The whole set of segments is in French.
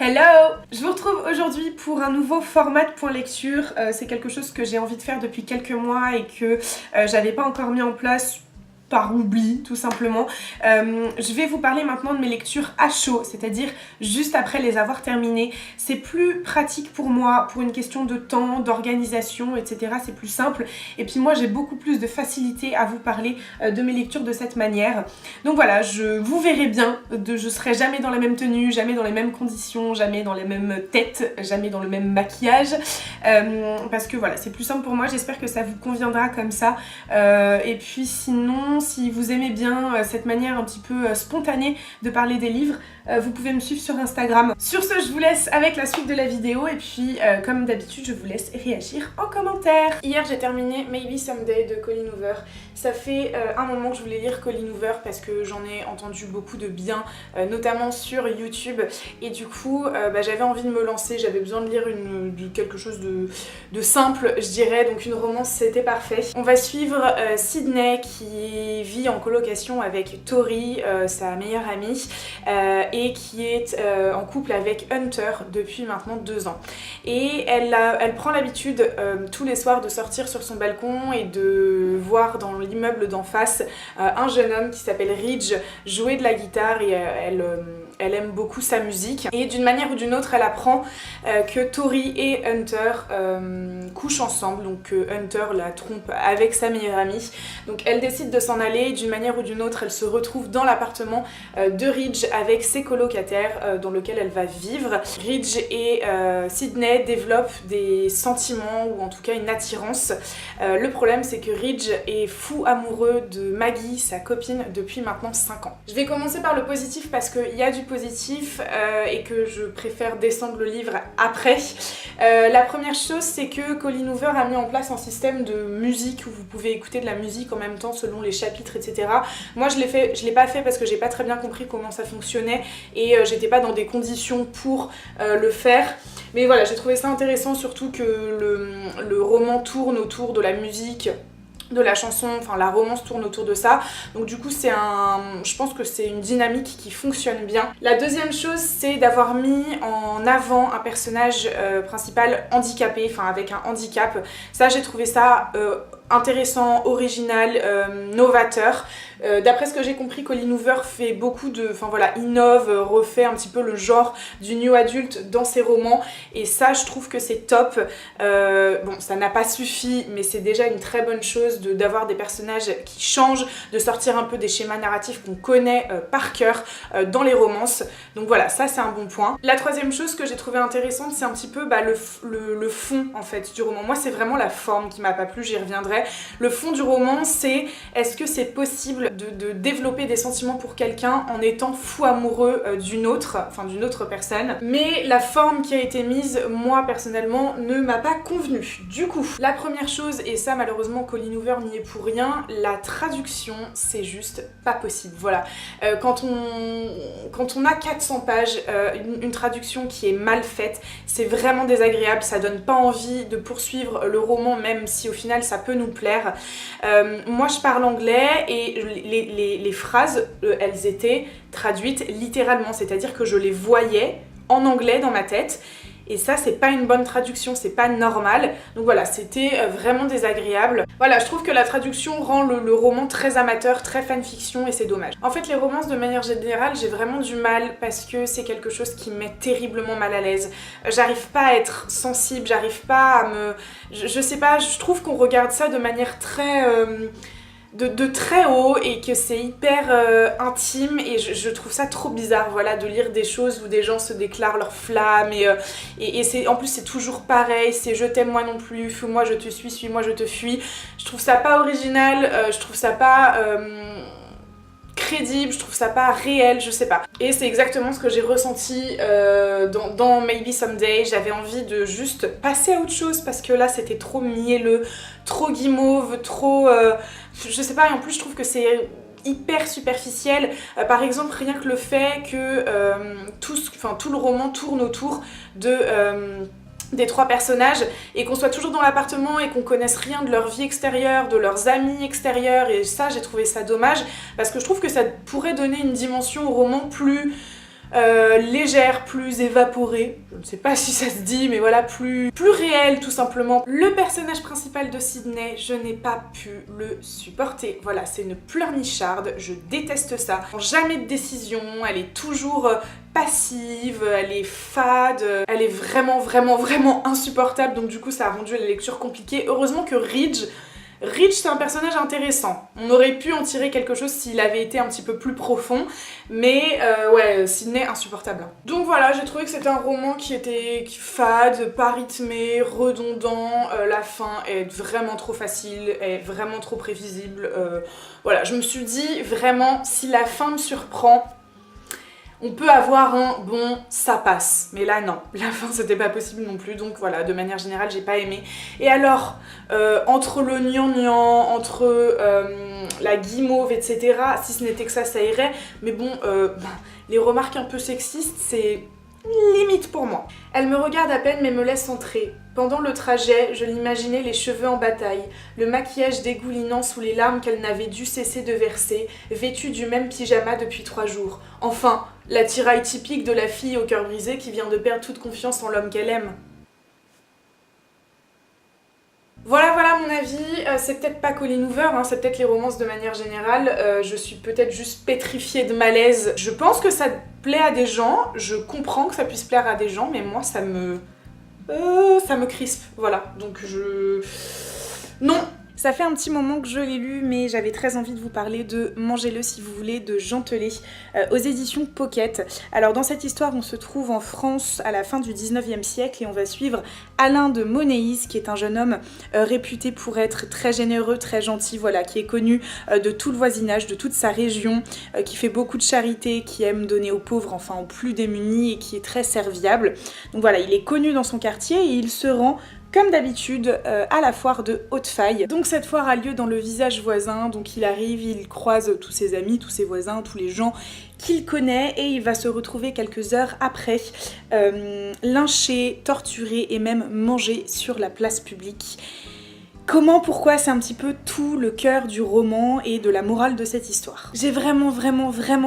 Hello! Je vous retrouve aujourd'hui pour un nouveau format de point lecture. C'est quelque chose que j'ai envie de faire depuis quelques mois et que j'avais pas encore mis en place par oubli tout simplement. Je vais vous parler maintenant de mes lectures à chaud, c'est-à-dire juste après les avoir terminées. C'est plus pratique pour moi, pour une question de temps, d'organisation, etc. C'est plus simple. Et puis moi j'ai beaucoup plus de facilité à vous parler de mes lectures de cette manière. Donc voilà, vous verrez bien, je serai jamais dans la même tenue, jamais dans les mêmes conditions, jamais dans les mêmes têtes, jamais dans le même maquillage. Parce que voilà, c'est plus simple pour moi, j'espère que ça vous conviendra comme ça. Et puis sinon, si vous aimez bien cette manière un petit peu spontanée de parler des livres, vous pouvez me suivre sur Instagram. Sur ce, je vous laisse avec la suite de la vidéo et puis comme d'habitude, je vous laisse réagir en commentaire. Hier, j'ai terminé Maybe Someday de Colleen Hoover. Ça fait un moment que je voulais lire Colleen Hoover parce que j'en ai entendu beaucoup de bien, notamment sur YouTube. Et du coup, j'avais envie de me lancer, j'avais besoin de lire quelque chose de simple, je dirais. Donc une romance, c'était parfait. On va suivre Sydney qui vit en colocation avec Tori, sa meilleure amie, et qui est en couple avec Hunter depuis maintenant 2 ans. Et elle prend l'habitude tous les soirs de sortir sur son balcon et de voir dans l'immeuble d'en face un jeune homme qui s'appelle Ridge jouer de la guitare et elle aime beaucoup sa musique. Et d'une manière ou d'une autre, elle apprend que Tori et Hunter couchent ensemble, donc que Hunter la trompe avec sa meilleure amie. Donc elle décide de s'en aller et d'une manière ou d'une autre, elle se retrouve dans l'appartement de Ridge avec ses colocataires dans lequel elle va vivre. Ridge et Sydney développent des sentiments ou en tout cas une attirance. Le problème, c'est que Ridge est fou amoureux de Maggie, sa copine, depuis maintenant 5 ans. Je vais commencer par le positif parce qu'il y a du positif et que je préfère descendre le livre après. La première chose, c'est que Colleen Hoover a mis en place un système de musique où vous pouvez écouter de la musique en même temps selon les chapitres, etc. Moi je l'ai pas fait parce que j'ai pas très bien compris comment ça fonctionnait et j'étais pas dans des conditions pour le faire. Mais voilà, j'ai trouvé ça intéressant, surtout que le roman tourne autour de la musique, de la chanson, enfin la romance tourne autour de ça. Donc du coup je pense que c'est une dynamique qui fonctionne bien. La deuxième chose, c'est d'avoir mis en avant un personnage principal handicapé, enfin avec un handicap. Ça, j'ai trouvé ça intéressant, original, novateur. D'après ce que j'ai compris, Colleen Hoover fait beaucoup innove, refait un petit peu le genre du new adulte dans ses romans et ça je trouve que c'est top. Bon, ça n'a pas suffi, mais c'est déjà une très bonne chose d'avoir des personnages qui changent, de sortir un peu des schémas narratifs qu'on connaît par cœur dans les romances. Donc voilà, ça c'est un bon point. La troisième chose que j'ai trouvé intéressante, c'est un petit peu le fond en fait du roman. Moi c'est vraiment la forme qui m'a pas plu, j'y reviendrai. Le fond du roman, c'est est-ce que c'est possible de développer des sentiments pour quelqu'un en étant fou amoureux d'une autre personne. Mais la forme qui a été mise, moi personnellement, ne m'a pas convenu. Du coup, la première chose, et ça malheureusement Colleen Hoover n'y est pour rien, la traduction, c'est juste pas possible. Voilà, quand on a 400 pages, une traduction qui est mal faite, c'est vraiment désagréable, ça donne pas envie de poursuivre le roman, même si au final ça peut nous plaire. Moi je parle anglais et les phrases, elles étaient traduites littéralement, c'est-à-dire que je les voyais en anglais dans ma tête. Et ça, c'est pas une bonne traduction, c'est pas normal. Donc voilà, c'était vraiment désagréable. Voilà, je trouve que la traduction rend le roman très amateur, très fanfiction et c'est dommage. En fait, les romances, de manière générale, j'ai vraiment du mal parce que c'est quelque chose qui me met terriblement mal à l'aise. J'arrive pas à être sensible, j'arrive pas à me... Je sais pas, je trouve qu'on regarde ça de manière très... de très haut et que c'est hyper intime et je trouve ça trop bizarre, voilà, de lire des choses où des gens se déclarent leur flamme et c'est, en plus c'est toujours pareil, c'est je t'aime moi non plus, fuis-moi je te suis moi je te fuis. Je trouve ça pas original, je trouve ça pas crédible, je trouve ça pas réel, je sais pas. Et c'est exactement ce que j'ai ressenti dans Maybe Someday. J'avais envie de juste passer à autre chose parce que là c'était trop mielleux, trop guimauve, trop... je sais pas, et en plus je trouve que c'est hyper superficiel. Par exemple, rien que le fait que tout le roman tourne autour de... des 3 personnages et qu'on soit toujours dans l'appartement et qu'on connaisse rien de leur vie extérieure, de leurs amis extérieurs, et ça j'ai trouvé ça dommage parce que je trouve que ça pourrait donner une dimension au roman plus légère, plus évaporée, je ne sais pas si ça se dit, mais voilà, plus réelle tout simplement. Le personnage principal de Sydney, je n'ai pas pu le supporter. Voilà, c'est une pleurnicharde, je déteste ça. Jamais de décision, elle est toujours passive, elle est fade, elle est vraiment insupportable, donc du coup ça a rendu la lecture compliquée. Heureusement que Ridge, c'est un personnage intéressant. On aurait pu en tirer quelque chose s'il avait été un petit peu plus profond, mais ouais, Sydney, insupportable. Donc voilà, j'ai trouvé que c'était un roman qui était fade, pas rythmé, redondant, la fin est vraiment trop facile, est vraiment trop prévisible. Voilà, je me suis dit vraiment, si la fin me surprend, on peut avoir un bon ça passe, mais là non, la fin c'était pas possible non plus, donc voilà, de manière générale j'ai pas aimé. Et alors, entre le gnangnan, entre la guimauve, etc., si ce n'était que ça irait, mais bon, les remarques un peu sexistes, c'est limite pour moi. Elle me regarde à peine mais me laisse entrer. Pendant le trajet, je l'imaginais les cheveux en bataille, le maquillage dégoulinant sous les larmes qu'elle n'avait dû cesser de verser, vêtue du même pyjama depuis 3 jours. Enfin, l'attirail typique de la fille au cœur brisé qui vient de perdre toute confiance en l'homme qu'elle aime. Voilà mon avis, c'est peut-être pas Colleen Hoover, hein, c'est peut-être les romances de manière générale, je suis peut-être juste pétrifiée de malaise. Je pense que ça plaît à des gens, je comprends que ça puisse plaire à des gens, mais moi ça me crispe, voilà, donc non. Ça fait un petit moment que je l'ai lu, mais j'avais très envie de vous parler de Mangez-le si vous voulez de Jean Telet aux éditions Pocket. Alors dans cette histoire, on se trouve en France à la fin du 19e siècle et on va suivre Alain de Monéis, qui est un jeune homme réputé pour être très généreux, très gentil, voilà, qui est connu de tout le voisinage, de toute sa région, qui fait beaucoup de charité, qui aime donner aux pauvres, enfin aux plus démunis et qui est très serviable. Donc voilà, il est connu dans son quartier et il se rend comme d'habitude à la foire de Haute-Faille. Donc cette foire a lieu dans le village voisin, donc il arrive, il croise tous ses amis, tous ses voisins, tous les gens qu'il connaît et il va se retrouver quelques heures après lynché, torturé et même mangé sur la place publique. Comment, pourquoi, c'est un petit peu tout le cœur du roman et de la morale de cette histoire. J'ai vraiment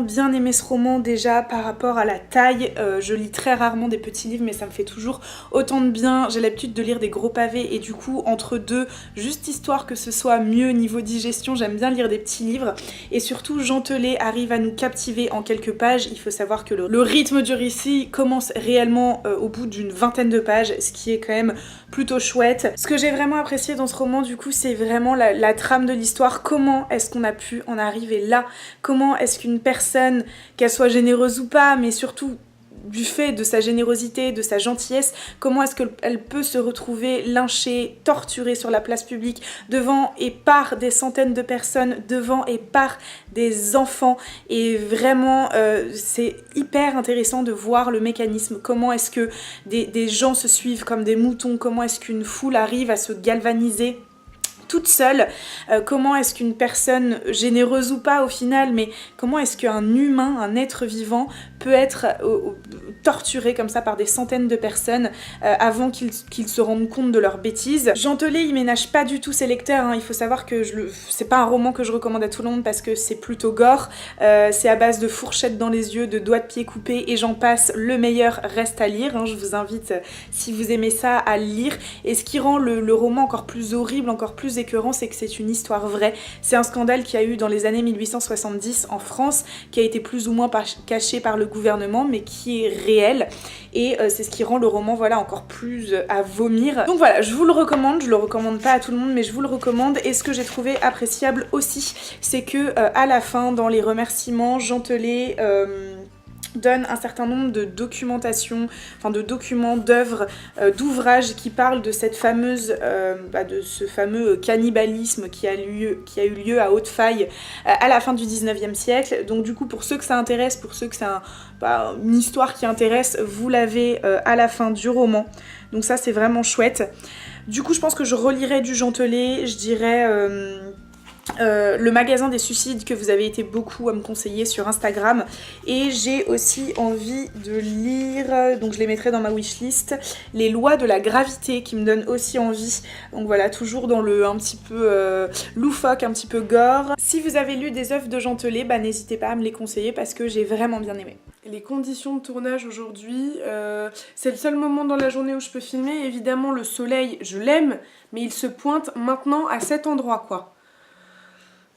bien aimé ce roman déjà par rapport à la taille. Je lis très rarement des petits livres mais ça me fait toujours autant de bien. J'ai l'habitude de lire des gros pavés et du coup entre deux, juste histoire que ce soit mieux niveau digestion, j'aime bien lire des petits livres. Et surtout Jean Telet arrive à nous captiver en quelques pages. Il faut savoir que le rythme du récit commence réellement au bout d'une vingtaine de pages, ce qui est quand même plutôt chouette. Ce que j'ai vraiment apprécié dans ce roman du coup, c'est vraiment la trame de l'histoire. Comment est-ce qu'on a pu en arriver là? Comment est-ce qu'une personne, qu'elle soit généreuse ou pas, mais surtout du fait de sa générosité, de sa gentillesse, comment est-ce qu'elle peut se retrouver lynchée, torturée sur la place publique, devant et par des centaines de personnes, devant et par des enfants. Et vraiment, c'est hyper intéressant de voir le mécanisme. Comment est-ce que des gens se suivent comme des moutons? Comment est-ce qu'une foule arrive à se galvaniser toute seule, comment est-ce qu'une personne généreuse ou pas au final, mais comment est-ce qu'un humain, un être vivant peut être torturé comme ça par des centaines de personnes avant qu'ils se rendent compte de leurs bêtises. Jean Telet, il ménage pas du tout ses lecteurs, hein. Il faut savoir que c'est pas un roman que je recommande à tout le monde parce que c'est plutôt gore, c'est à base de fourchettes dans les yeux, de doigts de pied coupés et j'en passe, le meilleur reste à lire, hein. Je vous invite, si vous aimez ça, à le lire. Et ce qui rend le roman encore plus horrible, encore plus écœurant, c'est que c'est une histoire vraie. C'est un scandale qui a eu dans les années 1870 en France, qui a été plus ou moins caché par le gouvernement, mais qui est réel. Et c'est ce qui rend le roman, voilà, encore plus à vomir. Donc voilà, je vous le recommande. Je le recommande pas à tout le monde, mais je vous le recommande. Et ce que j'ai trouvé appréciable aussi, c'est que à la fin, dans les remerciements, Jean Telet donne un certain nombre de documentations, enfin de documents, d'œuvres, d'ouvrages qui parlent de cette fameuse, de ce fameux cannibalisme qui a eu lieu à Haute-Faille à la fin du 19e siècle. Donc du coup, pour ceux que ça intéresse, pour ceux que c'est une histoire qui intéresse, vous l'avez à la fin du roman. Donc ça, c'est vraiment chouette. Du coup, je pense que je relirai du Jean Telet, je dirais... le magasin des suicides que vous avez été beaucoup à me conseiller sur Instagram, et j'ai aussi envie de lire, donc je les mettrai dans ma wishlist, Les lois de la gravité qui me donnent aussi envie. Donc voilà, toujours dans le un petit peu loufoque, un petit peu gore. Si vous avez lu des œuvres de Jean Telet, n'hésitez pas à me les conseiller parce que j'ai vraiment bien aimé. Les conditions de tournage aujourd'hui, c'est le seul moment dans la journée où je peux filmer. Évidemment, le soleil, je l'aime, mais il se pointe maintenant à cet endroit, quoi.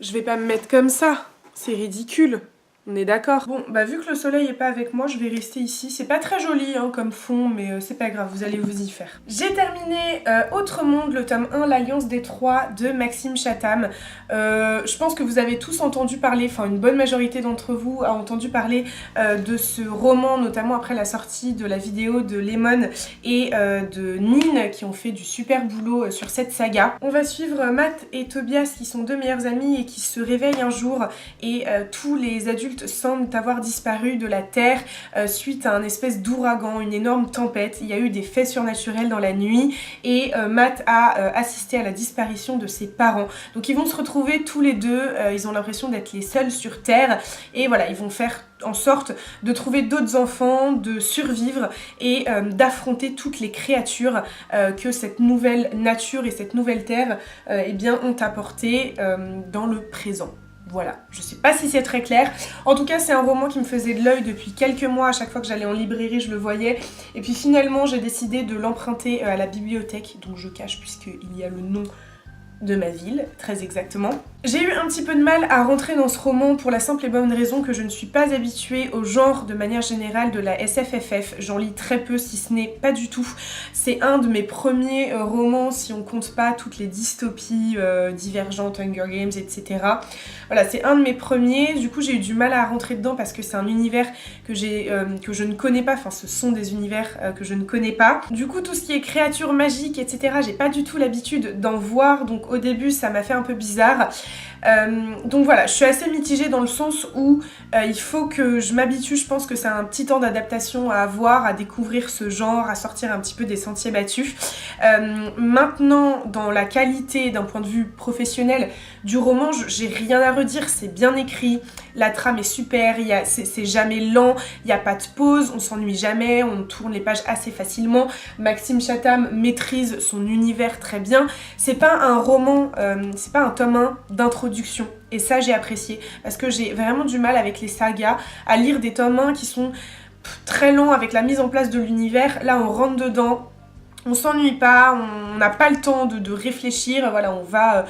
Je vais pas me mettre comme ça, c'est ridicule. On est d'accord. Bon, bah vu que le soleil est pas avec moi, je vais rester ici. C'est pas très joli hein, comme fond, mais c'est pas grave, vous allez vous y faire. J'ai terminé Autre Monde, le tome 1, l'Alliance des Trois de Maxime Chatham. Je pense que vous avez tous entendu parler, enfin une bonne majorité d'entre vous a entendu parler de ce roman, notamment après la sortie de la vidéo de Lemon et de Nin, qui ont fait du super boulot sur cette saga. On va suivre Matt et Tobias, qui sont deux meilleurs amis et qui se réveillent un jour et tous les adultes semblent avoir disparu de la Terre suite à un espèce d'ouragan, une énorme tempête. Il y a eu des faits surnaturels dans la nuit et Matt a assisté à la disparition de ses parents. Donc ils vont se retrouver tous les deux, ils ont l'impression d'être les seuls sur Terre et voilà, ils vont faire en sorte de trouver d'autres enfants, de survivre et d'affronter toutes les créatures que cette nouvelle nature et cette nouvelle Terre eh bien, ont apportées dans le présent. Voilà, je sais pas si c'est très clair. En tout cas, c'est un roman qui me faisait de l'œil depuis quelques mois. À chaque fois que j'allais en librairie, je le voyais. Et puis finalement, j'ai décidé de l'emprunter à la bibliothèque, dont je cache puisqu'il y a le nom de ma ville, très exactement. J'ai eu un petit peu de mal à rentrer dans ce roman pour la simple et bonne raison que je ne suis pas habituée au genre de manière générale de la SFFF. J'en lis très peu, si ce n'est pas du tout. C'est un de mes premiers romans, si on compte pas toutes les dystopies divergentes, Hunger Games, etc. Voilà, c'est un de mes premiers. Du coup, j'ai eu du mal à rentrer dedans parce que c'est un univers que je ne connais pas. Enfin, ce sont des univers que je ne connais pas. Du coup, tout ce qui est créatures magiques, etc., j'ai pas du tout l'habitude d'en voir. Donc au début, ça m'a fait un peu bizarre. Donc voilà, je suis assez mitigée dans le sens où il faut que je m'habitue. Je pense que c'est un petit temps d'adaptation à avoir, à découvrir ce genre, à sortir un petit peu des sentiers battus. Maintenant, dans la qualité d'un point de vue professionnel du roman, j'ai rien à redire, c'est bien écrit, la trame est super, c'est jamais lent, il n'y a pas de pause, on s'ennuie jamais, on tourne les pages assez facilement. Maxime Chatham maîtrise son univers très bien. C'est pas un roman, c'est pas un tome 1 d'introduction. Et ça, j'ai apprécié parce que j'ai vraiment du mal avec les sagas à lire des tomes 1 qui sont très lents avec la mise en place de l'univers. Là, on rentre dedans. On s'ennuie pas, on n'a pas le temps de réfléchir, voilà, on va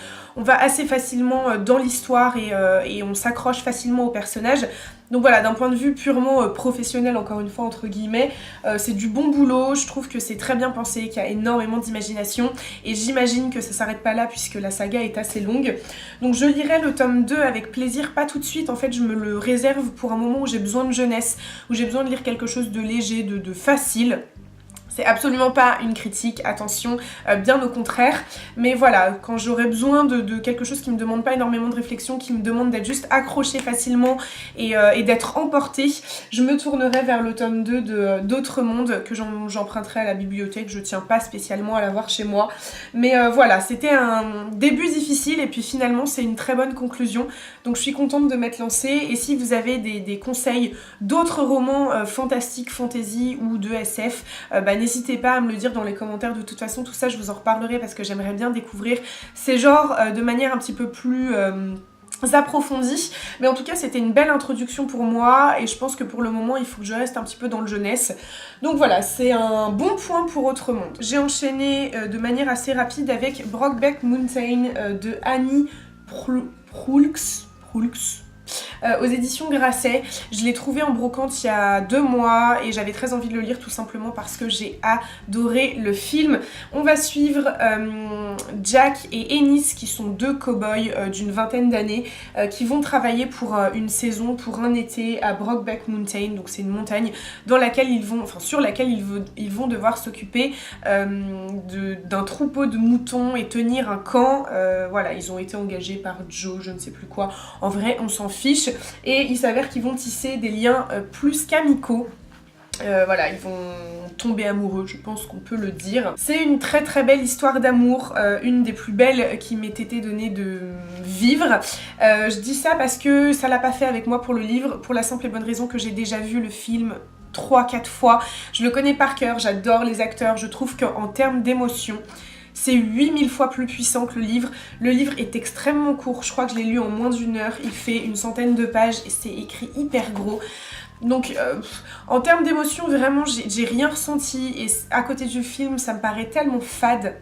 assez facilement dans l'histoire et on s'accroche facilement aux personnages. Donc voilà, d'un point de vue purement professionnel, encore une fois, entre guillemets, c'est du bon boulot, je trouve que c'est très bien pensé, qu'il y a énormément d'imagination, et j'imagine que ça s'arrête pas là puisque la saga est assez longue. Donc je lirai le tome 2 avec plaisir, pas tout de suite, en fait je me le réserve pour un moment où j'ai besoin de jeunesse, où j'ai besoin de lire quelque chose de léger, de facile. C'est absolument pas une critique, attention, bien au contraire. Mais voilà, quand j'aurai besoin de quelque chose qui me demande pas énormément de réflexion, qui me demande d'être juste accrochée facilement et d'être emportée, je me tournerai vers le tome 2 d'Autre Monde que j'emprunterai à la bibliothèque. Je tiens pas spécialement à l'avoir chez moi. Mais voilà, c'était un début difficile et puis finalement c'est une très bonne conclusion. Donc je suis contente de m'être lancée. Et si vous avez des conseils d'autres romans fantastiques, fantasy ou de SF, n'hésitez pas à me le dire dans les commentaires. De toute façon, tout ça, je vous en reparlerai parce que j'aimerais bien découvrir ces genres de manière un petit peu plus approfondie. Mais en tout cas, c'était une belle introduction pour moi et je pense que pour le moment, il faut que je reste un petit peu dans le jeunesse. Donc voilà, c'est un bon point pour Autre Monde. J'ai enchaîné de manière assez rapide avec Brokeback Mountain de Annie Proulx. Aux éditions Grasset. Je l'ai trouvé en brocante il y a 2 mois et j'avais très envie de le lire tout simplement parce que j'ai adoré le film. On va suivre Jack et Ennis qui sont 2 cow-boys d'une vingtaine d'années qui vont travailler pour une saison, pour un été à Brokeback Mountain. Donc c'est une montagne dans laquelle sur laquelle ils vont devoir s'occuper d'un troupeau de moutons et tenir un camp. Voilà, ils ont été engagés par Joe, je ne sais plus quoi. En vrai, on s'en fiche. Et il s'avère qu'ils vont tisser des liens plus qu'amicaux. Voilà, ils vont tomber amoureux, je pense qu'on peut le dire. C'est une très très belle histoire d'amour, une des plus belles qui m'ait été donnée de vivre. Je dis ça parce que ça l'a pas fait avec moi pour le livre, pour la simple et bonne raison que j'ai déjà vu le film 3-4 fois. Je le connais par cœur, j'adore les acteurs, je trouve qu'en termes d'émotion, c'est 8000 fois plus puissant que le livre. Le livre est extrêmement court, je crois que je l'ai lu en moins d'1 heure. Il fait une centaine de pages et c'est écrit hyper gros. Donc en termes d'émotion, vraiment j'ai rien ressenti et à côté du film ça me paraît tellement fade.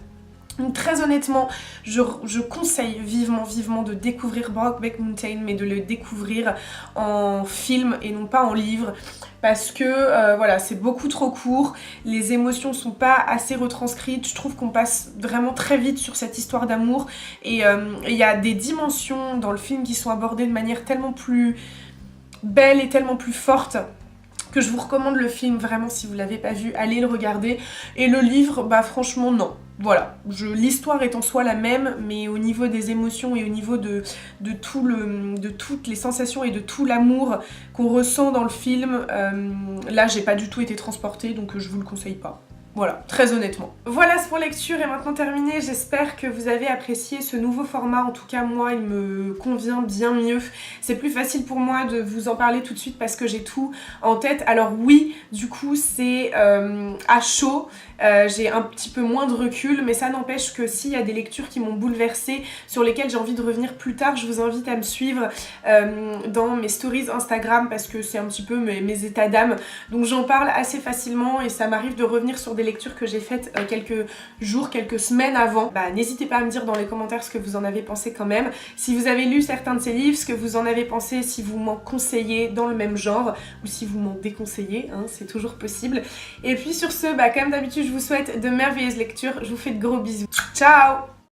Donc très honnêtement, je conseille vivement de découvrir Brokeback Mountain, mais de le découvrir en film et non pas en livre, parce que voilà, c'est beaucoup trop court, les émotions sont pas assez retranscrites, je trouve qu'on passe vraiment très vite sur cette histoire d'amour, et il y a des dimensions dans le film qui sont abordées de manière tellement plus belle et tellement plus forte, que je vous recommande le film, vraiment si vous l'avez pas vu, allez le regarder. Et le livre, bah franchement non. Voilà, l'histoire est en soi la même, mais au niveau des émotions et au niveau de toutes les sensations et de tout l'amour qu'on ressent dans le film, là j'ai pas du tout été transportée, donc je vous le conseille pas. Voilà, très honnêtement. Voilà, ce point lecture est maintenant terminé. J'espère que vous avez apprécié ce nouveau format. En tout cas, moi, il me convient bien mieux. C'est plus facile pour moi de vous en parler tout de suite parce que j'ai tout en tête. Alors oui, du coup, c'est à chaud. J'ai un petit peu moins de recul, mais ça n'empêche que s'il y a des lectures qui m'ont bouleversée, sur lesquelles j'ai envie de revenir plus tard, je vous invite à me suivre dans mes stories Instagram parce que c'est un petit peu mes états d'âme. Donc j'en parle assez facilement et ça m'arrive de revenir sur des lectures que j'ai faites quelques jours, quelques semaines avant. Bah n'hésitez pas à me dire dans les commentaires ce que vous en avez pensé quand même. Si vous avez lu certains de ces livres, ce que vous en avez pensé, si vous m'en conseillez dans le même genre ou si vous m'en déconseillez, hein, c'est toujours possible. Et puis sur ce, bah comme d'habitude, je vous souhaite de merveilleuses lectures. Je vous fais de gros bisous. Ciao!